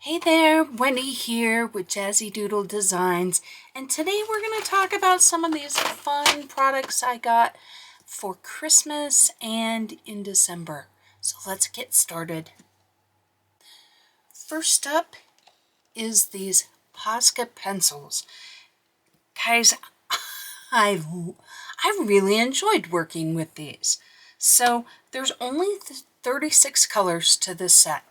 Hey there, Wendy here with Jazzy Doodle Designs, and today we're going to talk about some of these fun products I got for Christmas and in December. So let's get started. First up is these PCA Pencils. Guys, I really enjoyed working with these. So there's only 36 colors to this set.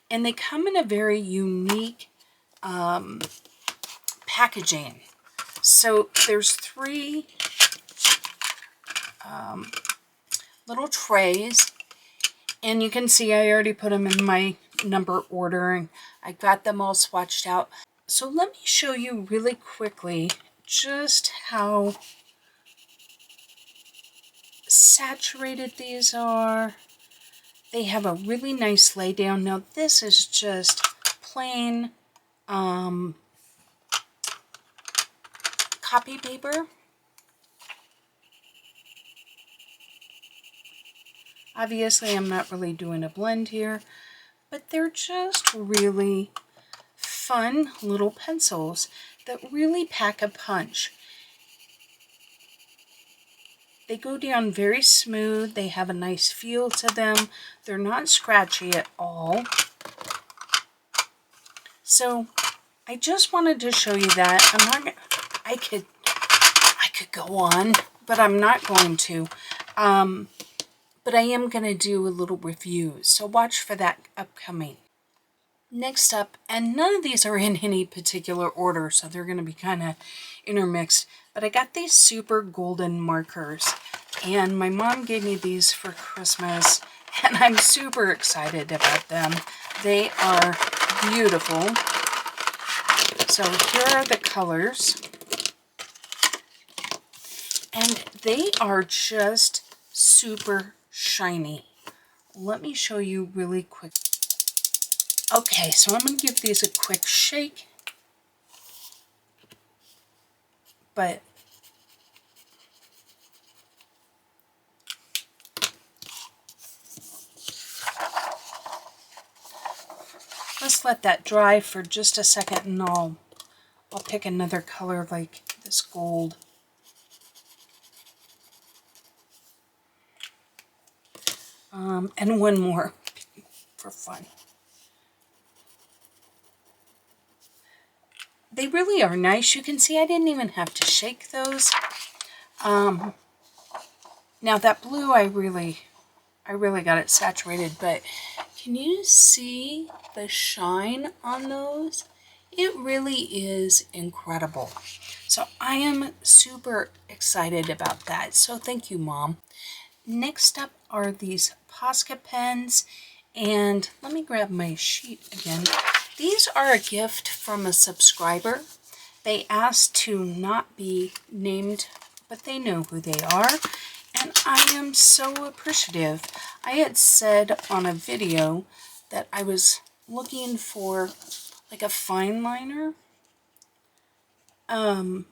And they come in a very unique packaging. So there's three little trays, and you can see I already put them in my number order, and I got them all swatched out. So let me show you really quickly just how saturated these are. They have a really nice lay down. Now this is just plain copy paper. Obviously I'm not really doing a blend here, but they're just really fun little pencils that really pack a punch. They go down very smooth. They have a nice feel to them. They're not scratchy at all. So I just wanted to show you that. I could go on, but I'm not going to. But I am going to do a little review, so watch for that upcoming. Next up, and none of these are in any particular order, so they're going to be kind of intermixed, but I got these super golden markers, and my mom gave me these for Christmas, and I'm super excited about them. They are beautiful. So here are the colors, and they are just super shiny. Let me show you really quick. Okay, so I'm going to give these a quick shake, but let's let that dry for just a second, and I'll pick another color like this gold. And one more for fun. They really are nice. You can see I didn't even have to shake those. Now that blue, I really got it saturated, but can you see the shine on those? It really is incredible. So I am super excited about that. So thank you, Mom. Next up are these PCA pens, and let me grab my sheet again. These are a gift from a subscriber. They asked to not be named, but they know who they are, and I am so appreciative. I had said on a video that I was looking for like a fine liner, and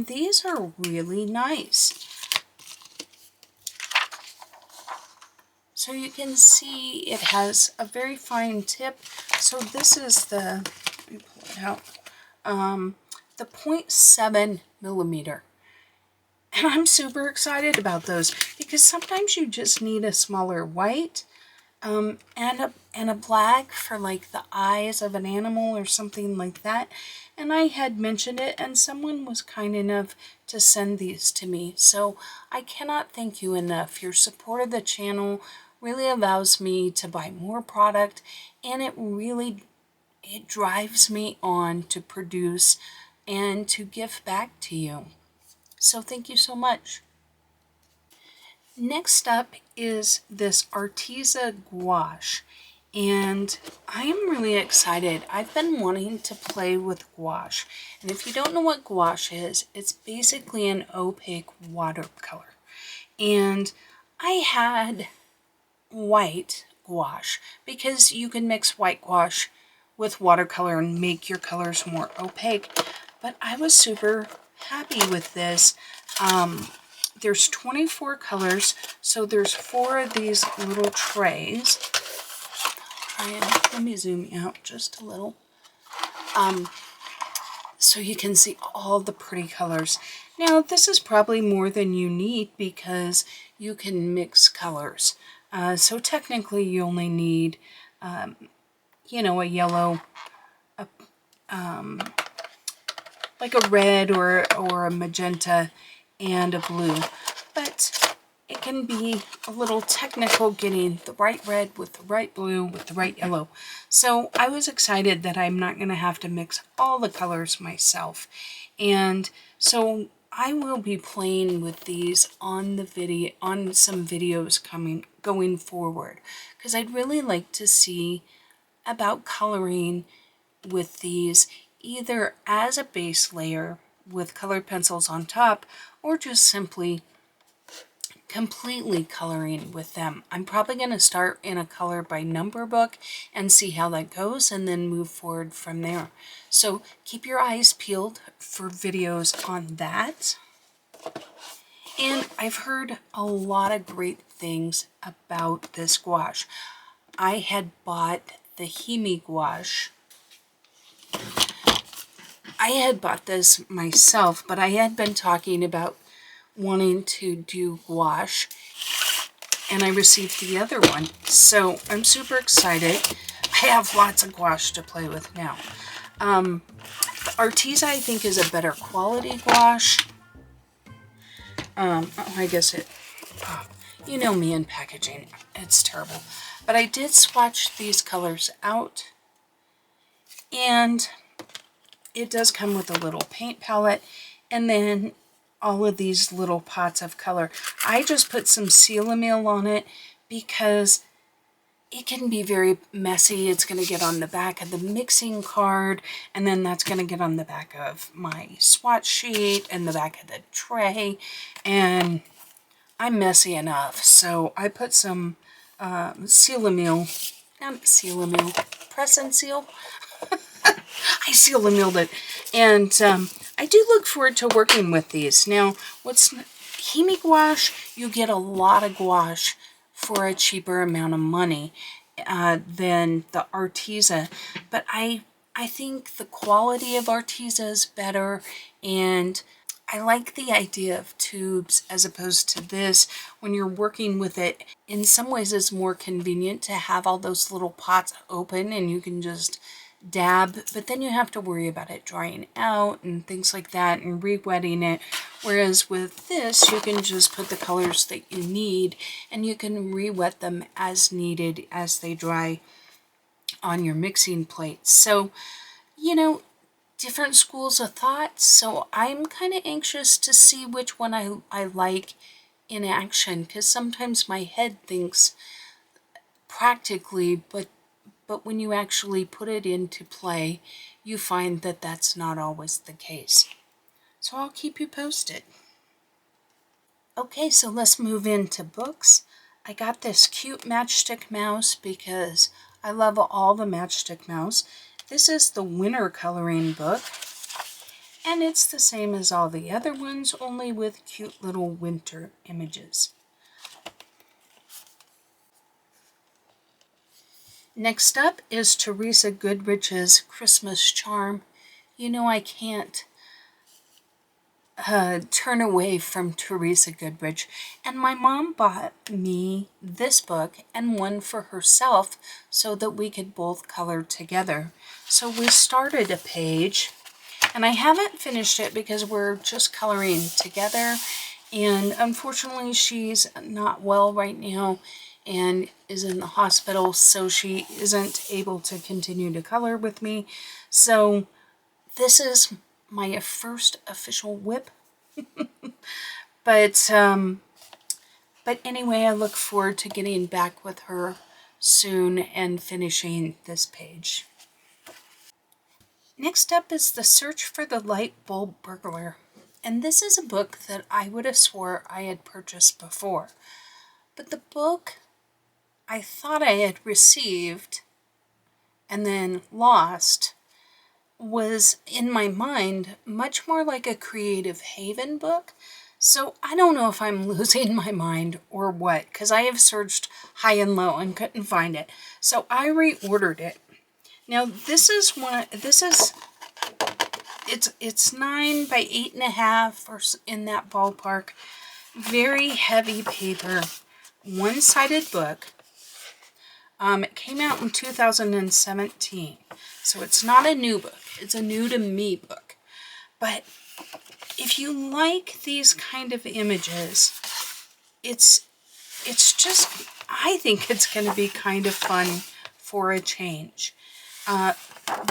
these are really nice. So you can see it has a very fine tip. So this is the, let me pull it out, the 0.7 millimeter. And I'm super excited about those because sometimes you just need a smaller white and a black for like the eyes of an animal or something like that. And I had mentioned it, and someone was kind enough to send these to me. So I cannot thank you enough. Your support of the channel really allows me to buy more product, and it drives me on to produce and to give back to you. So thank you so much. Next up is this Arteza Gouache, and I am really excited. I've been wanting to play with gouache, and if you don't know what gouache is, it's basically an opaque watercolor. And I had white gouache because you can mix white gouache with watercolor and make your colors more opaque, but I was super happy with this. There's 24 colors, so there's 4 of these little trays. try and let me zoom you out just a little. So you can see all the pretty colors. Now this is probably more than you need because you can mix colors. So technically you only need, you know, a yellow, like a red or a magenta and a blue. But it can be a little technical getting the right red with the right blue with the right yellow. So I was excited that I'm not going to have to mix all the colors myself. And so I will be playing with these on the video, on some videos going forward, because I'd really like to see about coloring with these either as a base layer with colored pencils on top, or just simply completely coloring with them. I'm probably going to start in a color by number book and see how that goes, and then move forward from there. So keep your eyes peeled for videos on that. And I've heard a lot of great things about this gouache. I had bought the HEI Gouache. I had bought this myself, but I had been talking about wanting to do gouache, and I received the other one. So I'm super excited. I have lots of gouache to play with now. The Arteza, I think, is a better quality gouache. I guess it, you know me in packaging, it's terrible. But I did swatch these colors out, and it does come with a little paint palette, and then all of these little pots of color. I just put some Seal-A-Meal on it because it can be very messy. It's going to get on the back of the mixing card, and then that's going to get on the back of my swatch sheet and the back of the tray, and I'm messy enough. So I put some Seal-A-Meal, not Seal-A-Meal, press and seal. I Seal-A-Mealed it, and I do look forward to working with these. Now, what's HEI Gouache, you get a lot of gouache for a cheaper amount of money than the Arteza, but I think the quality of Arteza is better, and I like the idea of tubes as opposed to this. When you're working with it, in some ways it's more convenient to have all those little pots open and you can just dab, but then you have to worry about it drying out and things like that and re-wetting it. Whereas with this, you can just put the colors that you need and you can re-wet them as needed as they dry on your mixing plate. So, you know, different schools of thought. So I'm kind of anxious to see which one I like in action, because sometimes my head thinks practically, but when you actually put it into play, you find that that's not always the case. So I'll keep you posted. Okay, so let's move into books. I got this cute Matchstick Mouse because I love all the Matchstick Mouse. This is the winter coloring book, and it's the same as all the other ones, only with cute little winter images. Next up is Teresa Goodrich's Christmas Charm. You know, I can't turn away from Teresa Goodrich. And my mom bought me this book and one for herself so that we could both color together. So we started a page, and I haven't finished it because we're just coloring together. And unfortunately, she's not well right now and is in the hospital, so she isn't able to continue to color with me. So this is my first official whip. But anyway, I look forward to getting back with her soon and finishing this page. Next up is The Search for the Light Bulb Burglar. And this is a book that I would have swore I had purchased before. But the book I thought I had received and then lost was, in my mind, much more like a Creative Haven book So I don't know if I'm losing my mind or what, because I have searched high and low and couldn't find it. So I reordered it. Now this is it's 9 by 8.5 or in that ballpark. Very heavy paper, one-sided book. It came out in 2017, so it's not a new book. It's a new to me book. But if you like these kind of images, it's just, I think it's going to be kind of fun for a change.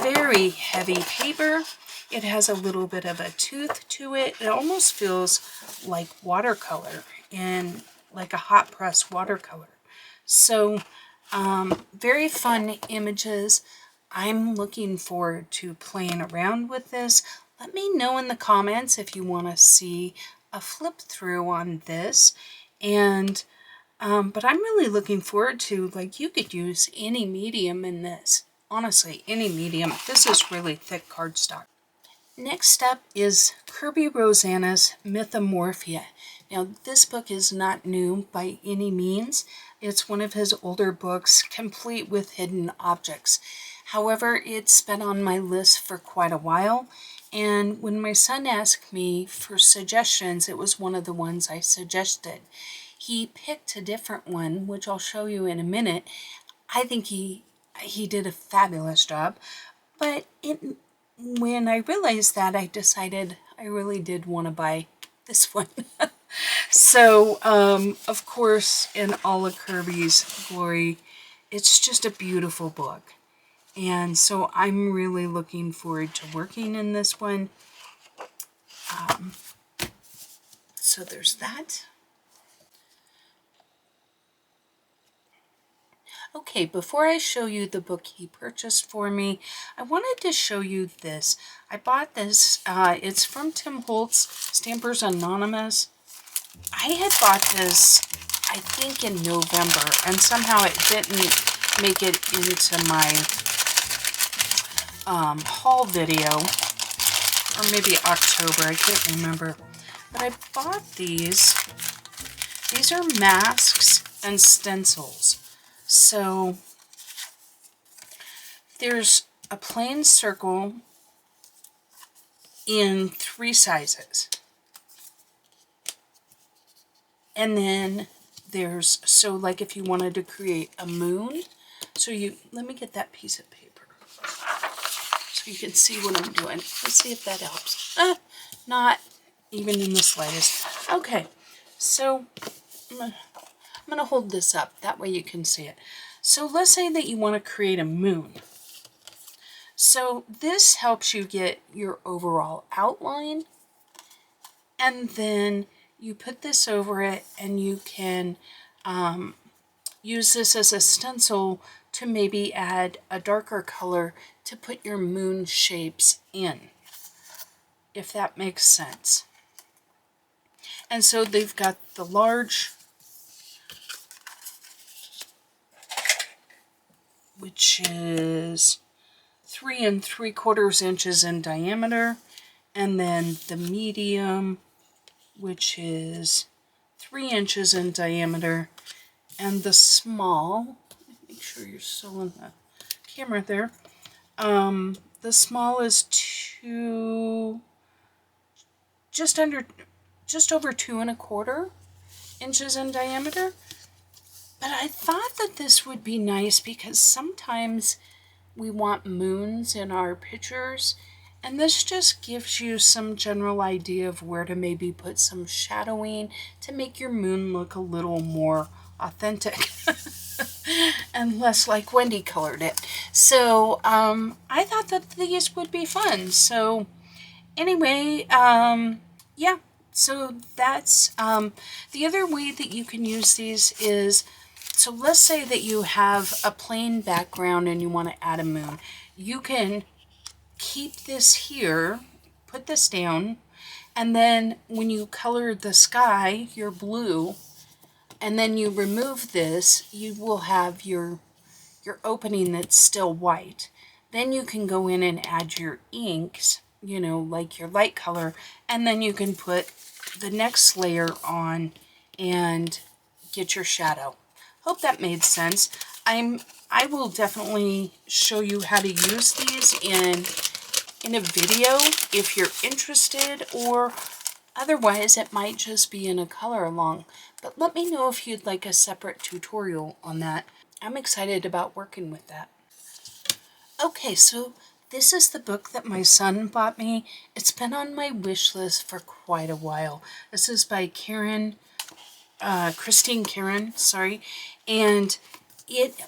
Very heavy paper. It has a little bit of a tooth to it. It almost feels like watercolor, and like a hot press watercolor. So very fun images. I'm looking forward to playing around with this. Let me know in the comments if you want to see a flip through on this. And but I'm really looking forward to, like, you could use any medium in this. Honestly, any medium. This is really thick cardstock. Next up is Kirby Rosanna's Mythomorphia. Now, this book is not new by any means. It's one of his older books, complete with hidden objects. However, it's been on my list for quite a while, and when my son asked me for suggestions, it was one of the ones I suggested. He picked a different one, which I'll show you in a minute. I think he did a fabulous job, but when I realized that, I decided I really did want to buy this one. So, of course, in all of Kirby's glory, it's just a beautiful book. And so I'm really looking forward to working in this one. So there's that. Okay, before I show you the book he purchased for me, I wanted to show you this. I bought this, it's from Tim Holtz, Stampers Anonymous. I had bought this, I think, in November, and somehow it didn't make it into my haul video, or maybe October, I can't remember. But I bought these. These are masks and stencils. So there's a plain circle in 3 sizes. And then there's, so like if you wanted to create a moon, so let me get that piece of paper so you can see what I'm doing. Let's see if that helps. Not even in the slightest. Okay, so I'm going to hold this up. That way you can see it. So let's say that you want to create a moon. So this helps you get your overall outline. And then you put this over it, and you can use this as a stencil to maybe add a darker color to put your moon shapes in, if that makes sense. And so they've got the large, which is 3 3/4 inches in diameter, and then the medium, which is 3 inches in diameter, and the small, make sure you're still in the camera there, the small is just over 2 1/4 inches in diameter. But I thought that this would be nice because sometimes we want moons in our pictures, and this just gives you some general idea of where to maybe put some shadowing to make your moon look a little more authentic and less like Wendy colored it. So I thought that these would be fun. So anyway, yeah, so that's the other way that you can use these is, so let's say that you have a plain background and you want to add a moon. You can keep this here, put this down, and then when you color the sky, your blue, and then you remove this, you will have your opening that's still white. Then you can go in and add your inks, you know, like your light color, and then you can put the next layer on and get your shadow. Hope that made sense. I will definitely show you how to use these in a video if you're interested, or otherwise it might just be in a color along. But let me know if you'd like a separate tutorial on that. I'm excited about working with that. Okay, so this is the book that my son bought me. It's been on my wish list for quite a while. This is by Christine Karen, sorry. And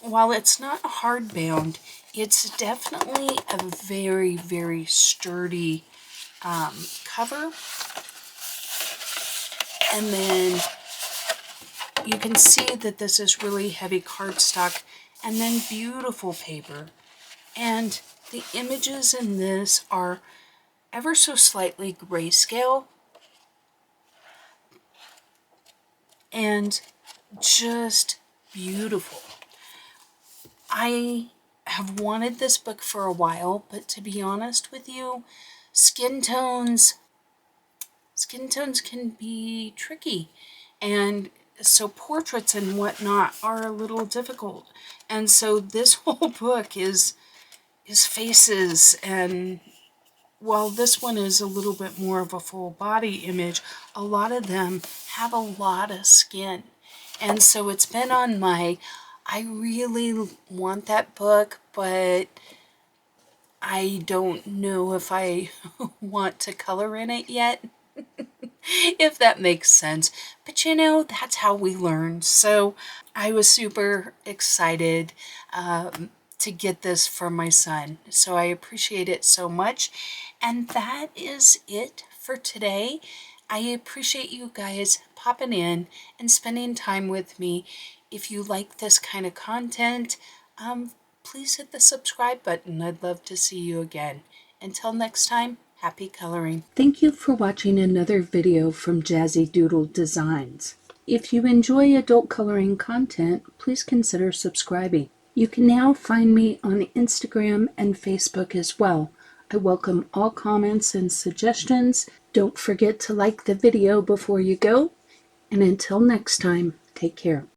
while it's not hardbound, it's definitely a very, very sturdy cover. And then you can see that this is really heavy cardstock, and then beautiful paper. And the images in this are ever so slightly grayscale and just beautiful. I have wanted this book for a while, but to be honest with you, skin tones can be tricky, and so portraits and whatnot are a little difficult. And so this whole book is faces, and while this one is a little bit more of a full body image, a lot of them have a lot of skin. And so it's been on my, I really want that book, but I don't know if I want to color in it yet, if that makes sense. But you know, that's how we learn. So I was super excited to get this for my son. So I appreciate it so much. And that is it for today. I appreciate you guys popping in and spending time with me. If you like this kind of content, please hit the subscribe button. I'd love to see you again. Until next time, happy coloring. Thank you for watching another video from Jazzy Doodle Designs. If you enjoy adult coloring content, please consider subscribing. You can now find me on Instagram and Facebook as well. I welcome all comments and suggestions. Don't forget to like the video before you go. And until next time, take care.